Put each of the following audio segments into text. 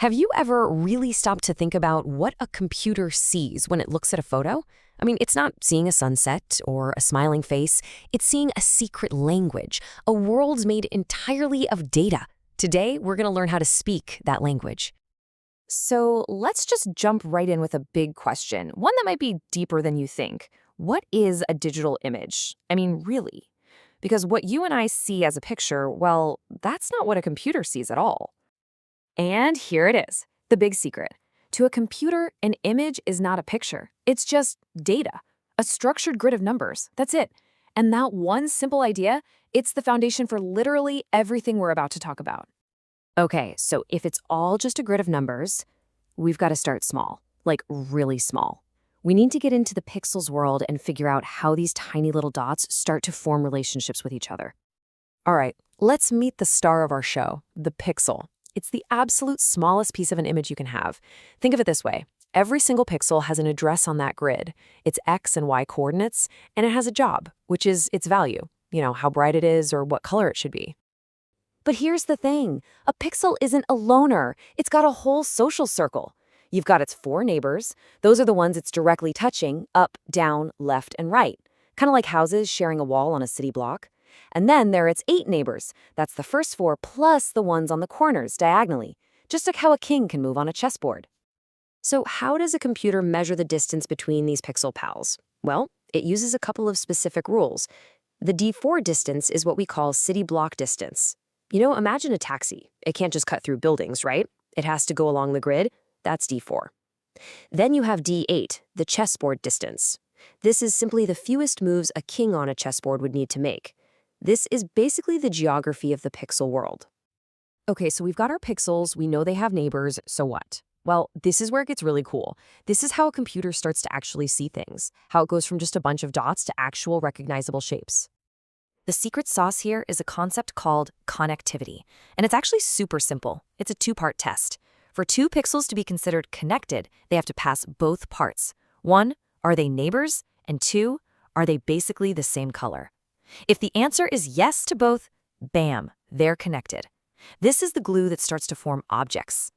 Have you ever really stopped to think about what a computer sees when it looks at a photo? I mean, it's not seeing a sunset or a smiling face. It's seeing a secret language, a world made entirely of data. Today, we're going to learn how to speak that language. So let's just jump right in with a big question, one that might be deeper than you think. What is a digital image? I mean, really? Because what you and I see as a picture, well, that's not what a computer sees at all. And here it is, the big secret. To a computer, an image is not a picture. It's just data, a structured grid of numbers. That's it. And that one simple idea, it's the foundation for literally everything we're about to talk about. Okay, so if it's all just a grid of numbers, we've got to start small, like really small. We need to get into the pixels world and figure out how these tiny little dots start to form relationships with each other. All right, let's meet the star of our show, the pixel. It's the absolute smallest piece of an image you can have. Think of it this way. Every single pixel has an address on that grid, its X and Y coordinates, and it has a job, which is its value, how bright it is or what color it should be. But here's the thing. A pixel isn't a loner. It's got a whole social circle. You've got its 4 neighbors. Those are the ones it's directly touching, up, down, left, and right. Kind of like houses sharing a wall on a city block. And then there are its 8 neighbors. That's the first 4 plus the ones on the corners diagonally, just like how a king can move on a chessboard. So how does a computer measure the distance between these pixel pals? Well, it uses a couple of specific rules. The D4 distance is what we call city block distance. Imagine a taxi. It can't just cut through buildings, right? It has to go along the grid. That's D4. Then you have D8, the chessboard distance. This is simply the fewest moves a king on a chessboard would need to make. This is basically the geography of the pixel world. Okay, so we've got our pixels, we know they have neighbors, so what? Well, this is where it gets really cool. This is how a computer starts to actually see things, how it goes from just a bunch of dots to actual recognizable shapes. The secret sauce here is a concept called connectivity, and it's actually super simple. It's a 2-part test. For 2 pixels to be considered connected, they have to pass both parts. 1, are they neighbors? And 2, are they basically the same color? If the answer is yes to both, bam, they're connected. This is the glue that starts to form objects.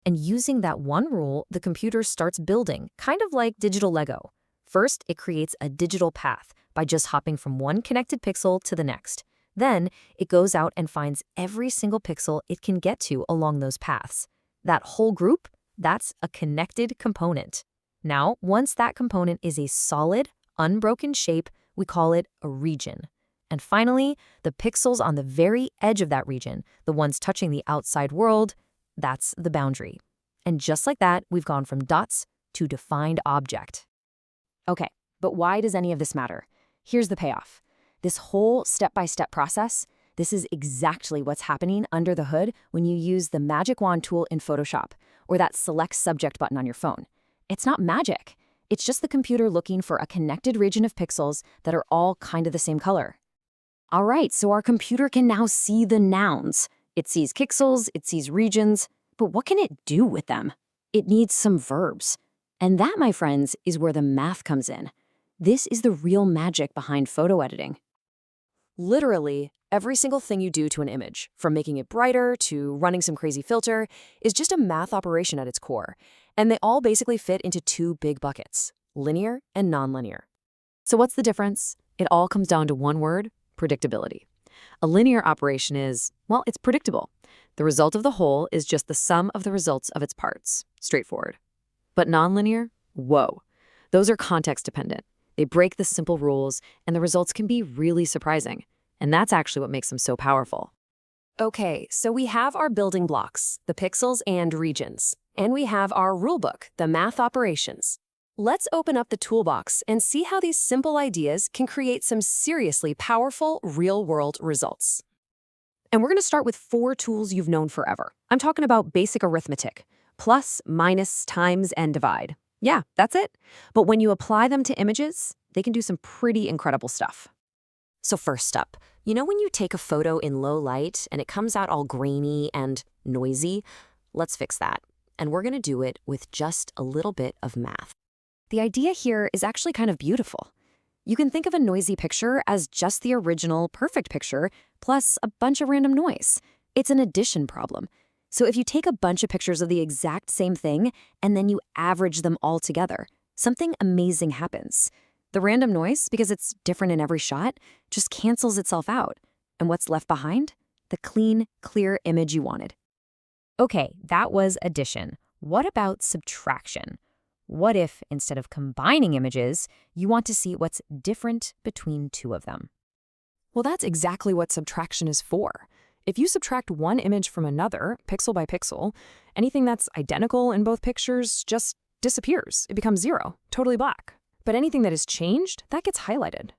And using that one rule, the computer starts building, kind of like digital Lego. First, it creates a digital path by just hopping from one connected pixel to the next. Then, it goes out and finds every single pixel it can get to along those paths. That whole group, that's a connected component. Now, once that component is a solid, unbroken shape, we call it a region. And finally, the pixels on the very edge of that region, the ones touching the outside world, that's the boundary. And just like that, we've gone from dots to defined object. Okay, but why does any of this matter? Here's the payoff. This whole step-by-step process, this is exactly what's happening under the hood when you use the magic wand tool in Photoshop or that select subject button on your phone. It's not magic. It's just the computer looking for a connected region of pixels that are all kind of the same color. All right, so our computer can now see the nouns. It sees pixels, it sees regions, but what can it do with them? It needs some verbs. And that, my friends, is where the math comes in. This is the real magic behind photo editing. Literally, every single thing you do to an image, from making it brighter to running some crazy filter, is just a math operation at its core. And they all basically fit into 2 big buckets, linear and nonlinear. So what's the difference? It all comes down to one word, predictability. A linear operation is, well, it's predictable. The result of the whole is just the sum of the results of its parts. Straightforward. But nonlinear? Whoa. Those are context dependent. They break the simple rules, and the results can be really surprising. And that's actually what makes them so powerful. Okay, so we have our building blocks, the pixels and regions. And we have our rulebook, the math operations. Let's open up the toolbox and see how these simple ideas can create some seriously powerful real-world results. And we're going to start with 4 tools you've known forever. I'm talking about basic arithmetic. Plus, minus, times, and divide. Yeah, that's it. But when you apply them to images, they can do some pretty incredible stuff. So first up, when you take a photo in low light and it comes out all grainy and noisy? Let's fix that. And we're going to do it with just a little bit of math. The idea here is actually kind of beautiful. You can think of a noisy picture as just the original perfect picture plus a bunch of random noise. It's an addition problem. So if you take a bunch of pictures of the exact same thing and then you average them all together, something amazing happens. The random noise, because it's different in every shot, just cancels itself out. And what's left behind? The clean, clear image you wanted. Okay, that was addition. What about subtraction? What if, instead of combining images, you want to see what's different between two of them? Well, that's exactly what subtraction is for. If you subtract one image from another, pixel by pixel, anything that's identical in both pictures just disappears. It becomes zero, totally black. But anything that is changed, that gets highlighted.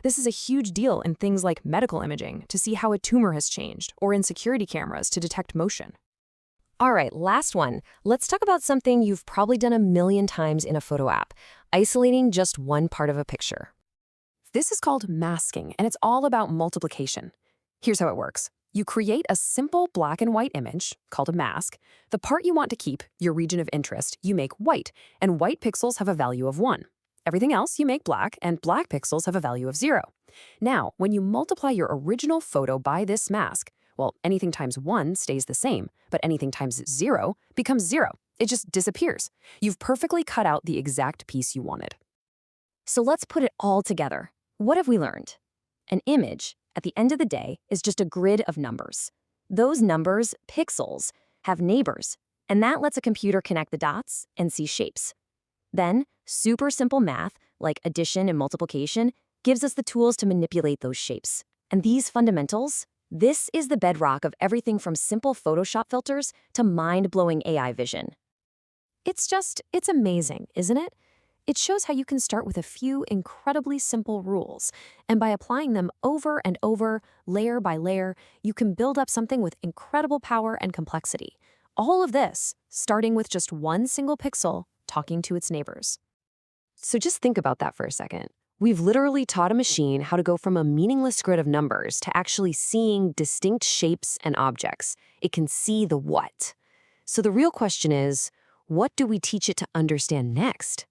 This is a huge deal in things like medical imaging to see how a tumor has changed, or in security cameras to detect motion. All right, last one. Let's talk about something you've probably done a million times in a photo app, isolating just one part of a picture. This is called masking, and it's all about multiplication. Here's how it works. You create a simple black and white image, called a mask. The part you want to keep, your region of interest, you make white, and white pixels have a value of 1. Everything else you make black, and black pixels have a value of 0. Now, when you multiply your original photo by this mask, well, anything times 1 stays the same, but anything times 0 becomes 0. It just disappears. You've perfectly cut out the exact piece you wanted. So let's put it all together. What have we learned? An image, at the end of the day, is just a grid of numbers. Those numbers, pixels, have neighbors, and that lets a computer connect the dots and see shapes. Then, super simple math, like addition and multiplication, gives us the tools to manipulate those shapes. And these fundamentals, this is the bedrock of everything from simple Photoshop filters to mind-blowing AI vision. It's amazing, isn't it? It shows how you can start with a few incredibly simple rules, and by applying them over and over, layer by layer, you can build up something with incredible power and complexity. All of this, starting with just one single pixel talking to its neighbors. So just think about that for a second. We've literally taught a machine how to go from a meaningless grid of numbers to actually seeing distinct shapes and objects. It can see the what. So the real question is, what do we teach it to understand next?